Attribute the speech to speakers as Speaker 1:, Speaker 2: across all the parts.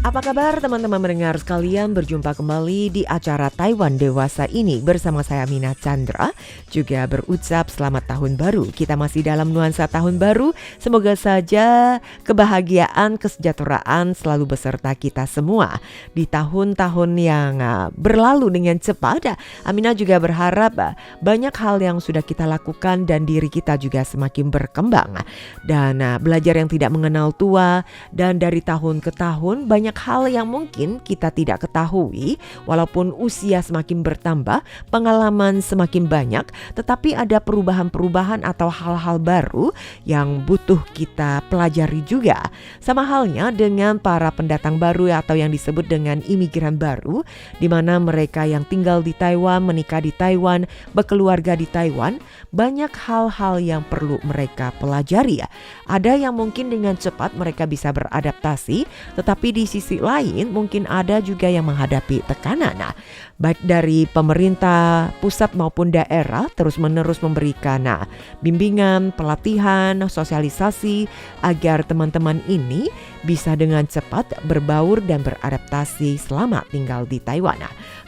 Speaker 1: Apa kabar teman-teman mendengar sekalian, berjumpa kembali di acara Taiwan Dewasa ini bersama saya Mina Chandra. Juga berucap selamat tahun baru. Kita masih dalam nuansa tahun baru. Semoga saja kebahagiaan, kesejahteraan selalu beserta kita semua di tahun-tahun yang berlalu dengan cepat. Amina juga berharap banyak hal yang sudah kita lakukan dan diri kita juga semakin berkembang. Dan belajar yang tidak mengenal tua, dan dari tahun ke tahun banyak hal yang mungkin kita tidak ketahui. Walaupun usia semakin bertambah, pengalaman semakin banyak, tetapi ada perubahan-perubahan atau hal-hal baru yang butuh kita pelajari juga. Sama halnya dengan para pendatang baru atau yang disebut dengan imigran baru, di mana mereka yang tinggal di Taiwan, menikah di Taiwan, berkeluarga di Taiwan, banyak hal-hal yang perlu mereka pelajari ya. Ada yang mungkin dengan cepat mereka bisa beradaptasi, tetapi di sisi lain mungkin ada juga yang menghadapi tekanan. Baik dari pemerintah pusat maupun daerah terus-menerus memberikan bimbingan, pelatihan, sosialisasi agar teman-teman ini bisa dengan cepat berbaur dan beradaptasi selama tinggal di Taiwan.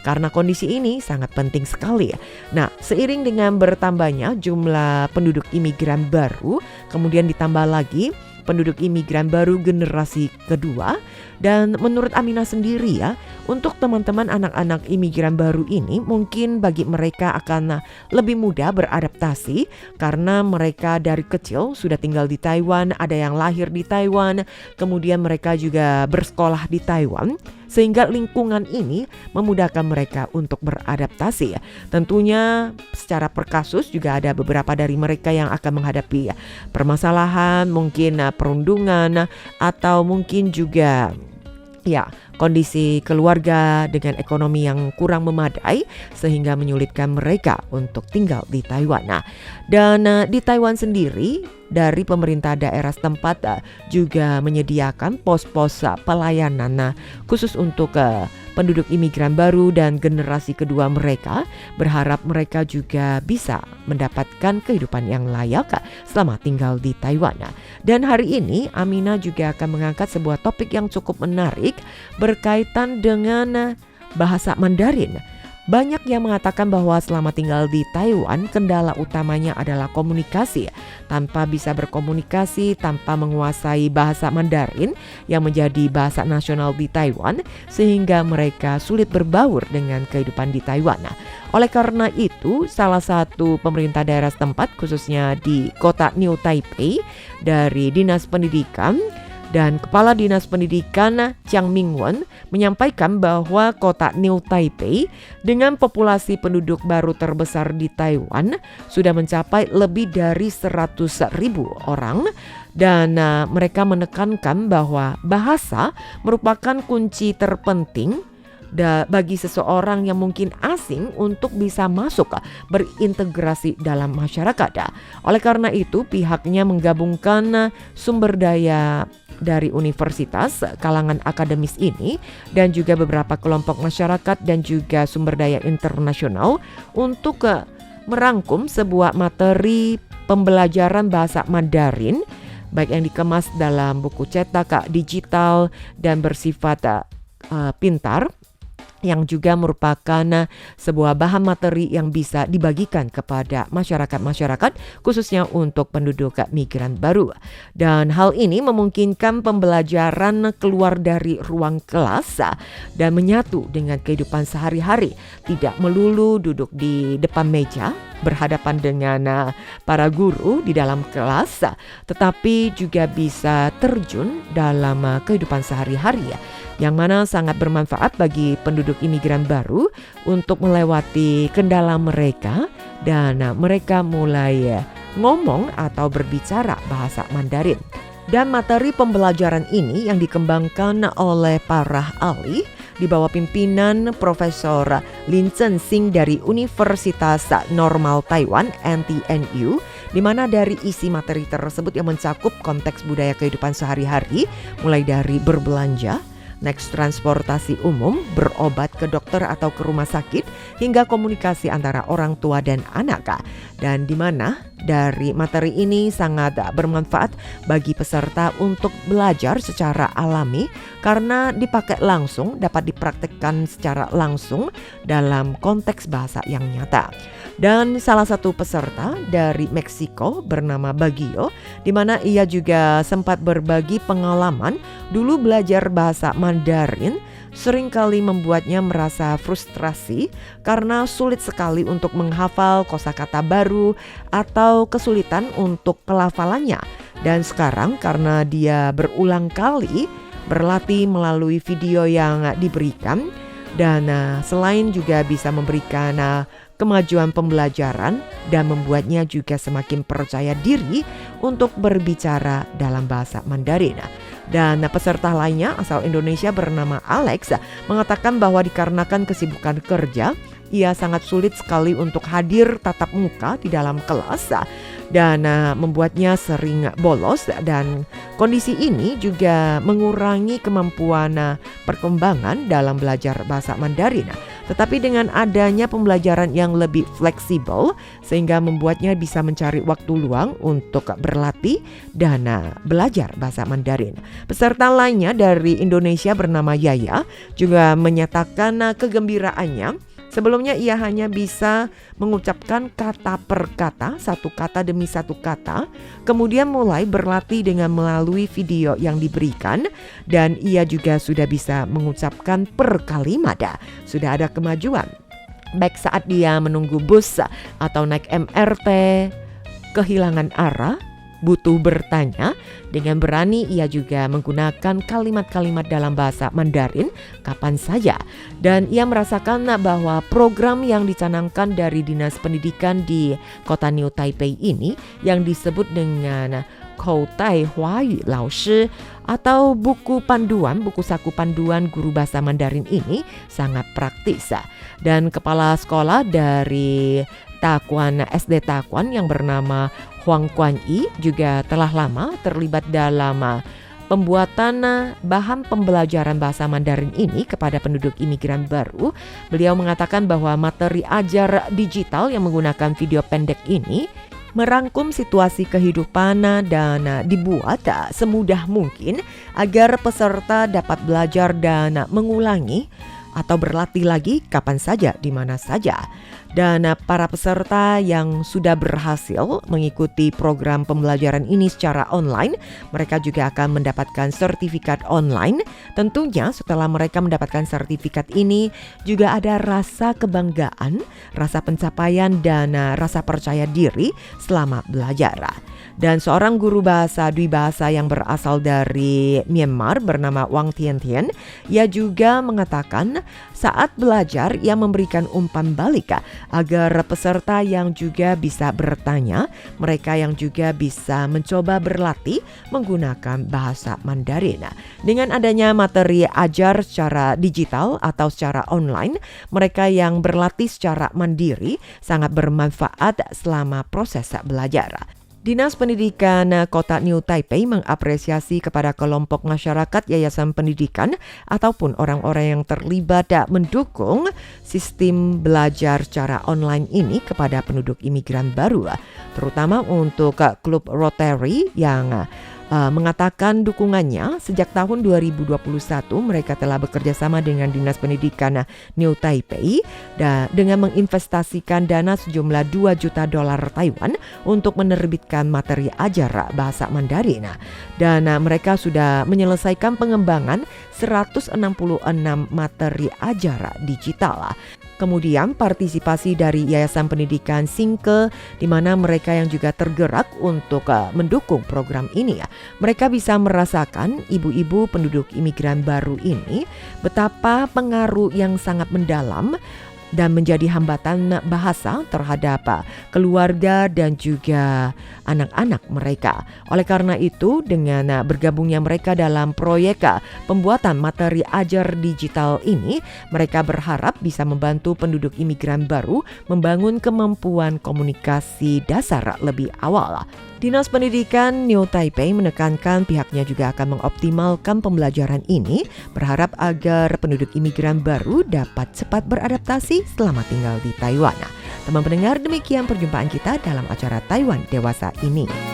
Speaker 1: Karena kondisi ini sangat penting sekali. Nah, seiring dengan bertambahnya jumlah penduduk imigran baru, kemudian ditambah lagi penduduk imigran baru generasi kedua. Dan menurut Amina sendiri ya, untuk teman-teman anak-anak imigran baru ini mungkin bagi mereka akan lebih mudah beradaptasi karena mereka dari kecil sudah tinggal di Taiwan, ada yang lahir di Taiwan, kemudian mereka juga bersekolah di Taiwan, sehingga lingkungan ini memudahkan mereka untuk beradaptasi. Tentunya secara per kasus juga ada beberapa dari mereka yang akan menghadapi permasalahan, mungkin perundungan, atau mungkin juga kondisi keluarga dengan ekonomi yang kurang memadai sehingga menyulitkan mereka untuk tinggal di Taiwan. Dan di Taiwan sendiri dari pemerintah daerah setempat juga menyediakan pos-pos pelayanan khusus untuk penduduk imigran baru dan generasi kedua mereka, berharap mereka juga bisa mendapatkan kehidupan yang layak selama tinggal di Taiwan. Dan hari ini Amina juga akan mengangkat sebuah topik yang cukup menarik berkaitan dengan bahasa Mandarin. Banyak yang mengatakan bahwa selama tinggal di Taiwan, kendala utamanya adalah komunikasi. Tanpa bisa berkomunikasi, tanpa menguasai bahasa Mandarin yang menjadi bahasa nasional di Taiwan, sehingga mereka sulit berbaur dengan kehidupan di Taiwan. Oleh karena itu, salah satu pemerintah daerah setempat, khususnya di kota New Taipei, dari Dinas Pendidikan dan Kepala Dinas Pendidikan Chiang Ming-won menyampaikan bahwa kota New Taipei dengan populasi penduduk baru terbesar di Taiwan sudah mencapai lebih dari 100.000 orang. Dan mereka menekankan bahwa bahasa merupakan kunci terpenting bagi seseorang yang mungkin asing untuk bisa masuk berintegrasi dalam masyarakat. Oleh karena itu pihaknya menggabungkan sumber daya dari universitas, kalangan akademis ini, dan juga beberapa kelompok masyarakat dan juga sumber daya internasional untuk merangkum sebuah materi pembelajaran bahasa Mandarin, baik yang dikemas dalam buku cetak, digital, dan bersifat pintar, yang juga merupakan sebuah bahan materi yang bisa dibagikan kepada masyarakat-masyarakat khususnya untuk penduduk migran baru. Dan hal ini memungkinkan pembelajaran keluar dari ruang kelas dan menyatu dengan kehidupan sehari-hari, tidak melulu duduk di depan meja berhadapan dengan para guru di dalam kelas, tetapi juga bisa terjun dalam kehidupan sehari-hari yang mana sangat bermanfaat bagi penduduk imigran baru untuk melewati kendala mereka dan mereka mulai ngomong atau berbicara bahasa Mandarin. Dan materi pembelajaran ini yang dikembangkan oleh para ahli di bawah pimpinan Profesor Lin Zhensing dari Universitas Normal Taiwan (NTNU), di mana dari isi materi tersebut yang mencakup konteks budaya kehidupan sehari-hari mulai dari berbelanja, naik transportasi umum, berobat ke dokter atau ke rumah sakit, hingga komunikasi antara orang tua dan anak. Dan di mana dari materi ini sangat bermanfaat bagi peserta untuk belajar secara alami karena dipakai langsung, dapat dipraktikkan secara langsung dalam konteks bahasa yang nyata. Dan salah satu peserta dari Meksiko bernama Baguio, di mana ia juga sempat berbagi pengalaman dulu belajar bahasa Mandarin seringkali membuatnya merasa frustrasi karena sulit sekali untuk menghafal kosakata baru atau kesulitan untuk pelafalannya. Dan sekarang karena dia berulang kali berlatih melalui video yang diberikan dan selain juga bisa memberikan kemajuan pembelajaran dan membuatnya juga semakin percaya diri untuk berbicara dalam bahasa Mandarin. Dan peserta lainnya asal Indonesia bernama Alex mengatakan bahwa dikarenakan kesibukan kerja, ia sangat sulit sekali untuk hadir tatap muka di dalam kelas dan membuatnya sering bolos, dan kondisi ini juga mengurangi kemampuan perkembangan dalam belajar bahasa Mandarin. Tetapi dengan adanya pembelajaran yang lebih fleksibel sehingga membuatnya bisa mencari waktu luang untuk berlatih dan belajar bahasa Mandarin. Peserta lainnya dari Indonesia bernama Yaya juga menyatakan kegembiraannya. Sebelumnya ia hanya bisa mengucapkan kata per kata, satu kata demi satu kata. Kemudian mulai berlatih dengan melalui video yang diberikan dan ia juga sudah bisa mengucapkan per kalimat. Sudah ada kemajuan. Baik saat dia menunggu bus atau naik MRT, kehilangan arah, butuh bertanya, dengan berani ia juga menggunakan kalimat-kalimat dalam bahasa Mandarin kapan saja. Dan ia merasakan bahwa program yang dicanangkan dari Dinas Pendidikan di kota New Taipei ini yang disebut dengan Kou Tai Huayu Lao Shi atau buku saku panduan guru bahasa Mandarin ini sangat praktis. Dan kepala sekolah dari Takwon SD Takwon yang bernama Huang Kuan Yi juga telah lama terlibat dalam pembuatan bahan pembelajaran bahasa Mandarin ini kepada penduduk imigran baru. Beliau mengatakan bahwa materi ajar digital yang menggunakan video pendek ini merangkum situasi kehidupan dan dibuat semudah mungkin agar peserta dapat belajar dan mengulangi atau berlatih lagi kapan saja, di mana saja. Dan para peserta yang sudah berhasil mengikuti program pembelajaran ini secara online, mereka juga akan mendapatkan sertifikat online. Tentunya setelah mereka mendapatkan sertifikat ini juga ada rasa kebanggaan, rasa pencapaian dan rasa percaya diri selama belajar. Dan seorang guru bahasa dwibahasa yang berasal dari Myanmar bernama Wang Tian-Tian, ia juga mengatakan saat belajar ia memberikan umpan balik agar peserta yang juga bisa bertanya, mereka yang juga bisa mencoba berlatih menggunakan bahasa Mandarin. Dengan adanya materi ajar secara digital atau secara online, mereka yang berlatih secara mandiri sangat bermanfaat selama proses belajar. Dinas Pendidikan Kota New Taipei mengapresiasi kepada kelompok masyarakat yayasan pendidikan ataupun orang-orang yang terlibat mendukung sistem belajar secara online ini kepada penduduk imigran baru, terutama untuk klub Rotary yang mengatakan dukungannya sejak tahun 2021. Mereka telah bekerja sama dengan Dinas Pendidikan New Taipei dengan menginvestasikan dana sejumlah 2 juta dolar Taiwan untuk menerbitkan materi ajar bahasa Mandarin. Dan mereka sudah menyelesaikan pengembangan 166 materi ajar digital. Kemudian partisipasi dari Yayasan Pendidikan Singke, di mana mereka yang juga tergerak untuk mendukung program ini. Mereka bisa merasakan ibu-ibu penduduk imigran baru ini betapa pengaruh yang sangat mendalam dan menjadi hambatan bahasa terhadap keluarga dan juga anak-anak mereka. Oleh karena itu, dengan bergabungnya mereka dalam proyek pembuatan materi ajar digital ini, mereka berharap bisa membantu penduduk imigran baru membangun kemampuan komunikasi dasar lebih awal. Dinas Pendidikan New Taipei menekankan pihaknya juga akan mengoptimalkan pembelajaran ini, berharap agar penduduk imigran baru dapat cepat beradaptasi selama tinggal di Taiwan. Teman pendengar, demikian perjumpaan kita dalam acara Taiwan Dewasa ini.